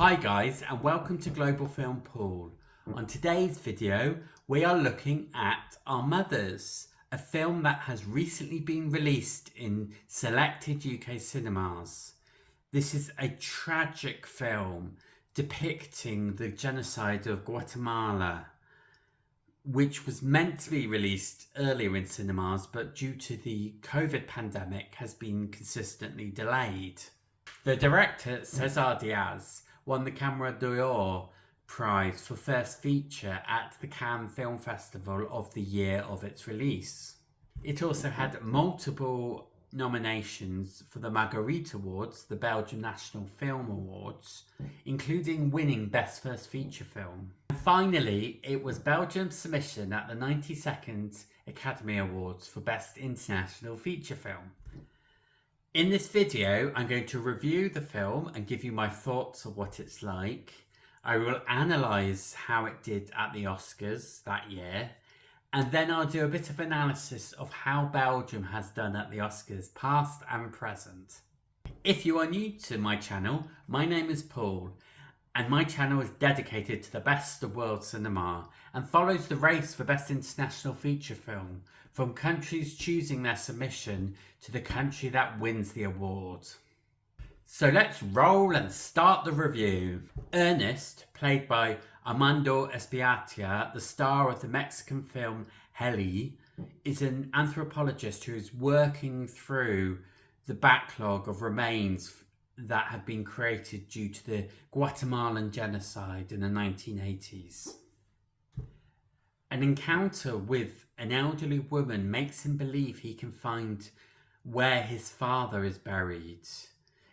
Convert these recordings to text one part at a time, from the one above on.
Hi guys, and welcome to Global Film Pool. On today's video we are looking at Our Mothers, a film that has recently been released in selected UK cinemas. This is a tragic film depicting the genocide of Guatemala, which was meant to be released earlier in cinemas, but due to the COVID pandemic has been consistently delayed. The director, Cezar Diaz, won the Camera d'Or prize for first feature at the Cannes Film Festival of the year of its release. It also had multiple nominations for the Marguerite Awards, the Belgium National Film Awards, including winning Best First Feature Film. And finally, it was Belgium's submission at the 92nd Academy Awards for Best International Feature Film. In this video, I'm going to review the film and give you my thoughts of what it's like. I will analyse how it did at the Oscars that year, and then I'll do a bit of analysis of how Belgium has done at the Oscars, past and present. If you are new to my channel, my name is Paul, and my channel is dedicated to the best of world cinema and follows the race for Best International Feature Film, from countries choosing their submission to the country that wins the award. So let's roll and start the review. Ernest, played by Armando Espiatia, the star of the Mexican film Heli, is an anthropologist who is working through the backlog of remains that have been created due to the Guatemalan genocide in the 1980s. An encounter with an elderly woman makes him believe he can find where his father is buried,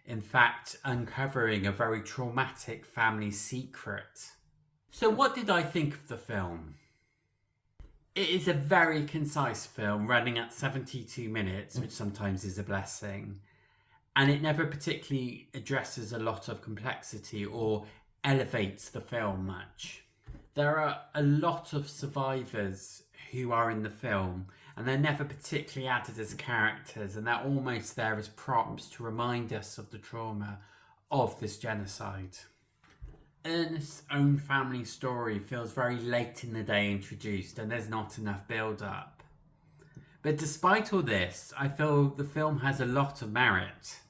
in fact uncovering a very traumatic family secret. So what did I think of the film? It is a very concise film running at 72 minutes, which sometimes is a blessing, and it never particularly addresses a lot of complexity or elevates the film much. There are a lot of survivors who are in the film, and they're never particularly added as characters, and they're almost there as props to remind us of the trauma of this genocide. Ernest's own family story feels very late in the day introduced, and there's not enough build-up. But despite all this, I feel the film has a lot of merit.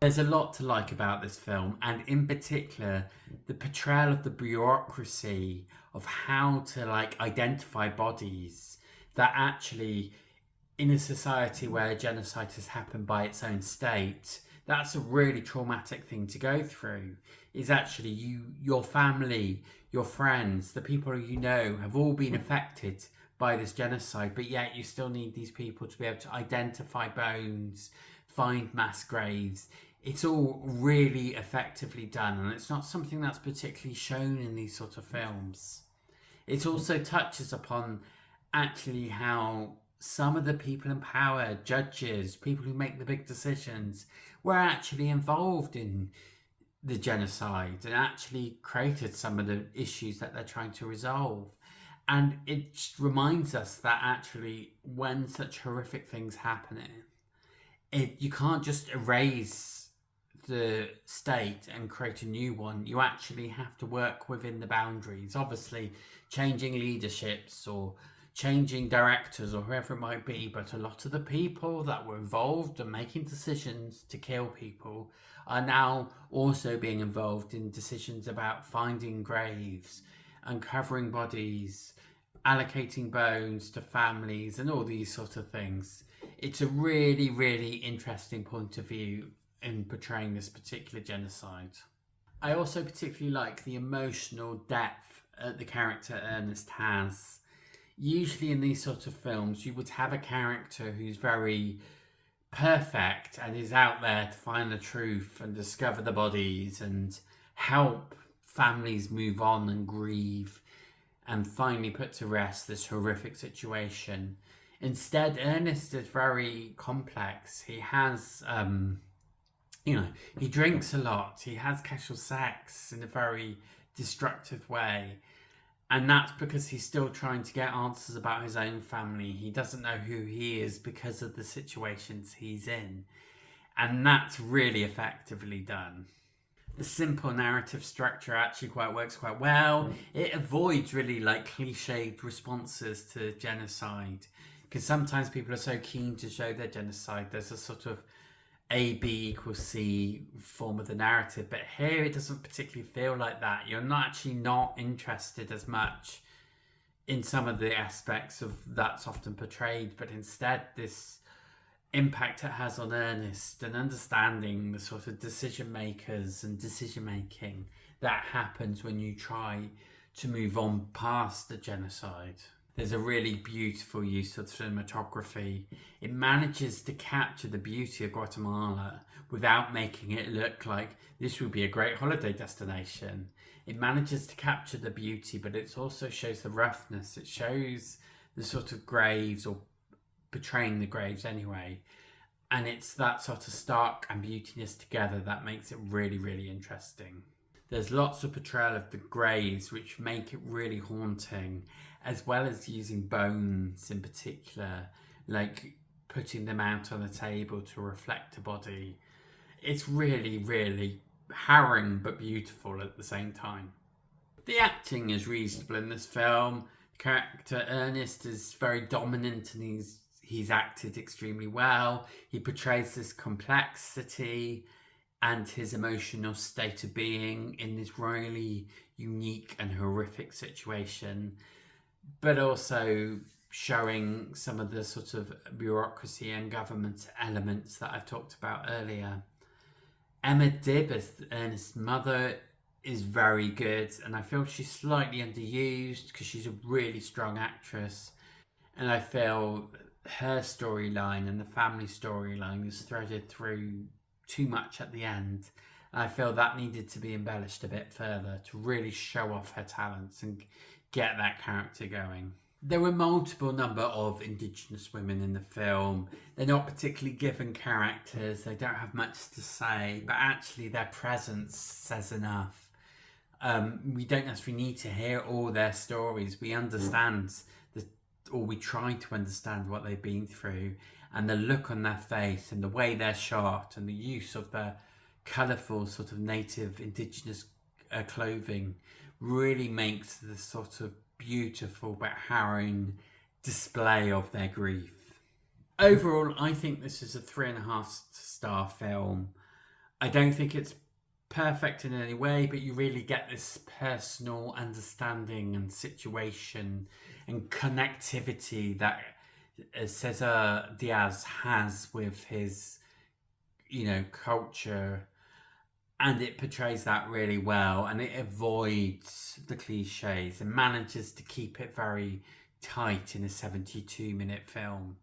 There's a lot to like about this film, and in particular the portrayal of the bureaucracy of how to identify bodies that actually, in a society where genocide has happened by its own state, that's a really traumatic thing to go through. Is actually your family, your friends, the people you know have all been affected by this genocide, but yet you still need these people to be able to identify bones, find mass graves. It's all really effectively done, and it's not something that's particularly shown in these sort of films. It also touches upon actually how some of the people in power, judges, people who make the big decisions, were actually involved in the genocide and actually created some of the issues that they're trying to resolve. And it just reminds us that actually when such horrific things happen, you can't just erase the state and create a new one. You actually have to work within the boundaries. Obviously changing leaderships or changing directors or whoever it might be, but a lot of the people that were involved in making decisions to kill people are now also being involved in decisions about finding graves, uncovering bodies, allocating bones to families, and all these sort of things. It's a really, really interesting point of view in portraying this particular genocide. I also particularly like the emotional depth the character Ernest has. Usually in these sort of films you would have a character who's very perfect and is out there to find the truth and discover the bodies and help families move on and grieve and finally put to rest this horrific situation. Instead, Ernest is very complex. He has he drinks a lot, he has casual sex in a very destructive way, and that's because he's still trying to get answers about his own family. He doesn't know who he is because of the situations he's in, and that's really effectively done. The simple narrative structure actually works quite well. It avoids really like cliched responses to genocide, because sometimes people are so keen to show their genocide. There's a sort of A/B=C form of the narrative, but here it doesn't particularly feel like that. You're not interested as much in some of the aspects of that's often portrayed, but instead this impact it has on Ernest and understanding the sort of decision makers and decision making that happens when you try to move on past the genocide. There's a really beautiful use of cinematography. It manages to capture the beauty of Guatemala without making it look like this would be a great holiday destination. It manages to capture the beauty, but it also shows the roughness. It shows the sort of graves, or portraying the graves anyway. And it's that sort of stark and beautiness together that makes it really, really interesting. There's lots of portrayal of the graves which make it really haunting, as well as using bones in particular, like putting them out on a table to reflect a body. It's really, really harrowing but beautiful at the same time. The acting is reasonable in this film. The character Ernest is very dominant and he's acted extremely well. He portrays this complexity and his emotional state of being in this really unique and horrific situation, but also showing some of the sort of bureaucracy and government elements that I've talked about earlier. Emma Dibb as Ernest's mother is very good, and I feel she's slightly underused because she's a really strong actress, and I feel her storyline and the family storyline is threaded through too much at the end. I feel that needed to be embellished a bit further to really show off her talents and get that character going. There were multiple number of Indigenous women in the film. They're not particularly given characters, they don't have much to say, but actually their presence says enough. We don't necessarily need to hear all their stories. We understand, or we try to understand what they've been through, and the look on their face and the way they're shot and the use of their colourful sort of native Indigenous clothing really makes the sort of beautiful but harrowing display of their grief. Overall, I think this is a 3.5-star film. I don't think it's perfect in any way, but you really get this personal understanding and situation and connectivity that Cezar Diaz has with his, culture, and it portrays that really well, and it avoids the cliches and manages to keep it very tight in a 72-minute film.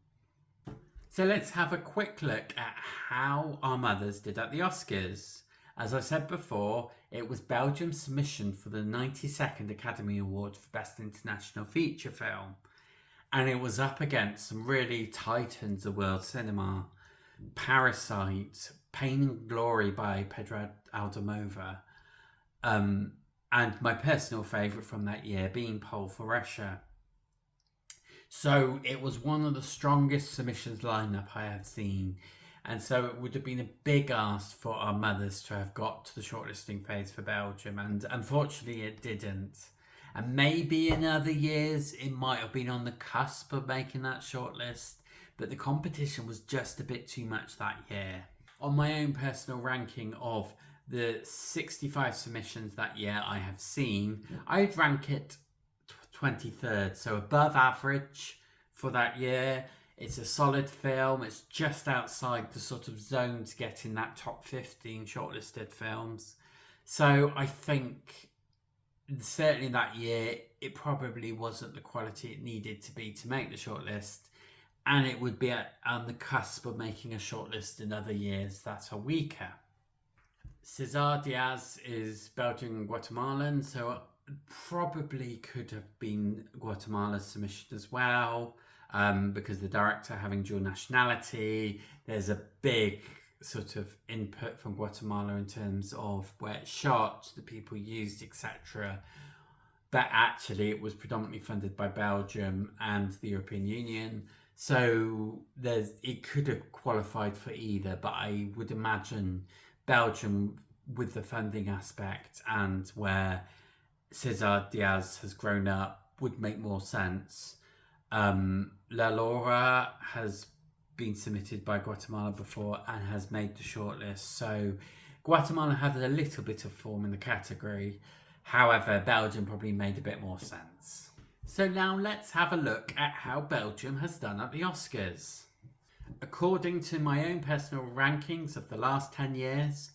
So let's have a quick look at how Our Mothers did at the Oscars. As I said before, it was Belgium's submission for the 92nd Academy Award for Best International Feature Film, and it was up against some really titans of world cinema: Parasite, Pain and Glory by Pedro Almodovar, and my personal favourite from that year being Pole for Russia. So it was one of the strongest submissions lineup I have seen, and so it would have been a big ask for Our Mothers to have got to the shortlisting phase for Belgium, and unfortunately it didn't. And maybe in other years it might have been on the cusp of making that shortlist, but the competition was just a bit too much that year. On my own personal ranking of the 65 submissions that year I have seen, I'd rank it 23rd, so above average for that year. It's a solid film. It's just outside the sort of zone to get in that top 15 shortlisted films. So I think certainly that year it probably wasn't the quality it needed to be to make the shortlist, and it would be on the cusp of making a shortlist in other years that are weaker. Cezar Diaz is Belgian and Guatemalan, so probably could have been Guatemala's submission as well, because the director having dual nationality, there's a big sort of input from Guatemala in terms of where it's shot, the people used, etc. But actually it was predominantly funded by Belgium and the European Union, so it could have qualified for either, but I would imagine Belgium with the funding aspect and where Cezar Diaz has grown up would make more sense. La Laura has been submitted by Guatemala before and has made the shortlist. So Guatemala had a little bit of form in the category. However, Belgium probably made a bit more sense. So now let's have a look at how Belgium has done at the Oscars. According to my own personal rankings of the last 10 years,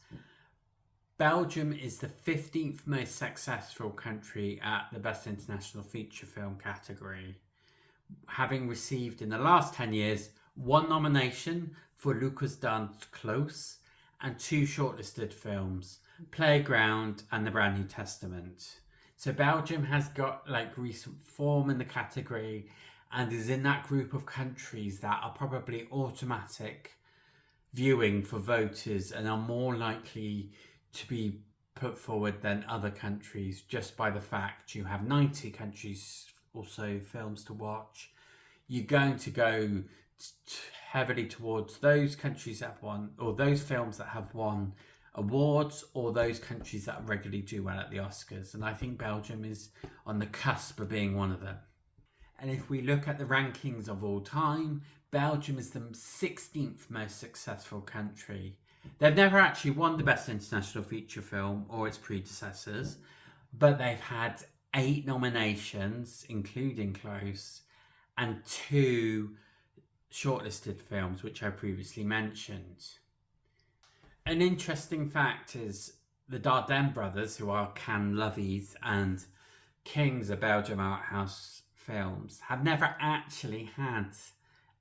Belgium is the 15th most successful country at the Best International Feature Film category, having received in the last 10 years 1 nomination for Lucas Dans Close and 2 shortlisted films, Playground and The Brand New Testament. So Belgium has got recent form in the category and is in that group of countries that are probably automatic viewing for voters and are more likely to be put forward than other countries, just by the fact you have 90 countries or so films to watch. You're going to go heavily towards those countries that have won, or those films that have won awards, or those countries that regularly do well at the Oscars. And I think Belgium is on the cusp of being one of them. And if we look at the rankings of all time, Belgium is the 16th most successful country. They've never actually won the Best International Feature Film or its predecessors, but they've had 8 nominations, including Close, and 2 shortlisted films, which I previously mentioned. An interesting fact is the Dardenne brothers, who are Cannes lovies and kings of Belgium art house films, have never actually had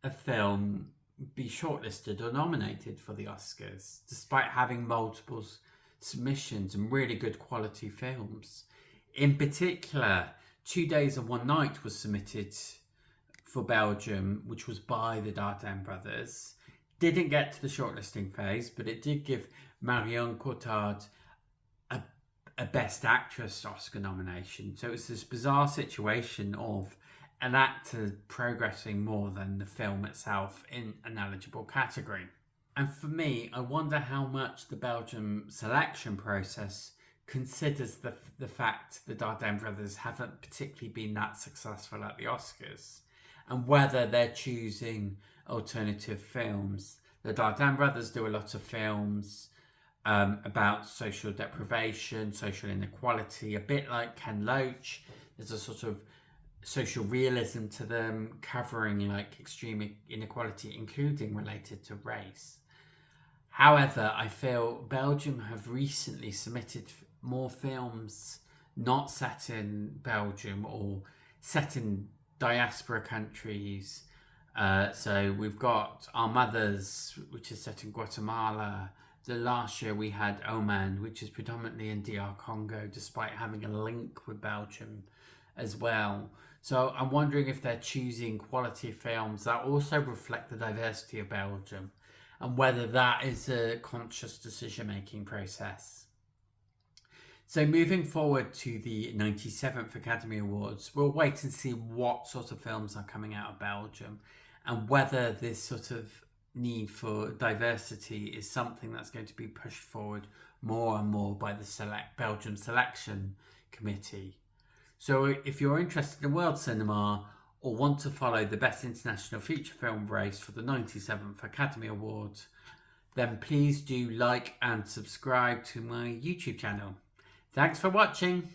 a film be shortlisted or nominated for the Oscars, despite having multiple submissions and really good quality films. In particular, 2 Days and One Night was submitted for Belgium, which was by the Dardenne brothers. Didn't get to the shortlisting phase, but it did give Marion Cotillard a Best Actress Oscar nomination. So it's this bizarre situation of an actor progressing more than the film itself in an eligible category. And for me, I wonder how much the Belgium selection process considers the fact the Dardenne brothers haven't particularly been that successful at the Oscars, and whether they're choosing alternative films. The Dardenne brothers do a lot of films about social deprivation, social inequality, a bit like Ken Loach. There's a sort of social realism to them, covering extreme inequality, including related to race. However, I feel Belgium have recently submitted more films not set in Belgium or set in diaspora countries. So we've got Our Mothers, which is set in Guatemala. The last year we had Oman, which is predominantly in DR Congo, despite having a link with Belgium as well. So I'm wondering if they're choosing quality films that also reflect the diversity of Belgium, and whether that is a conscious decision-making process. So moving forward to the 97th Academy Awards, we'll wait and see what sort of films are coming out of Belgium and whether this sort of need for diversity is something that's going to be pushed forward more and more by the Belgium Selection Committee. So if you're interested in world cinema or want to follow the Best International Feature Film race for the 97th Academy Awards, then please do like and subscribe to my YouTube channel. Thanks for watching.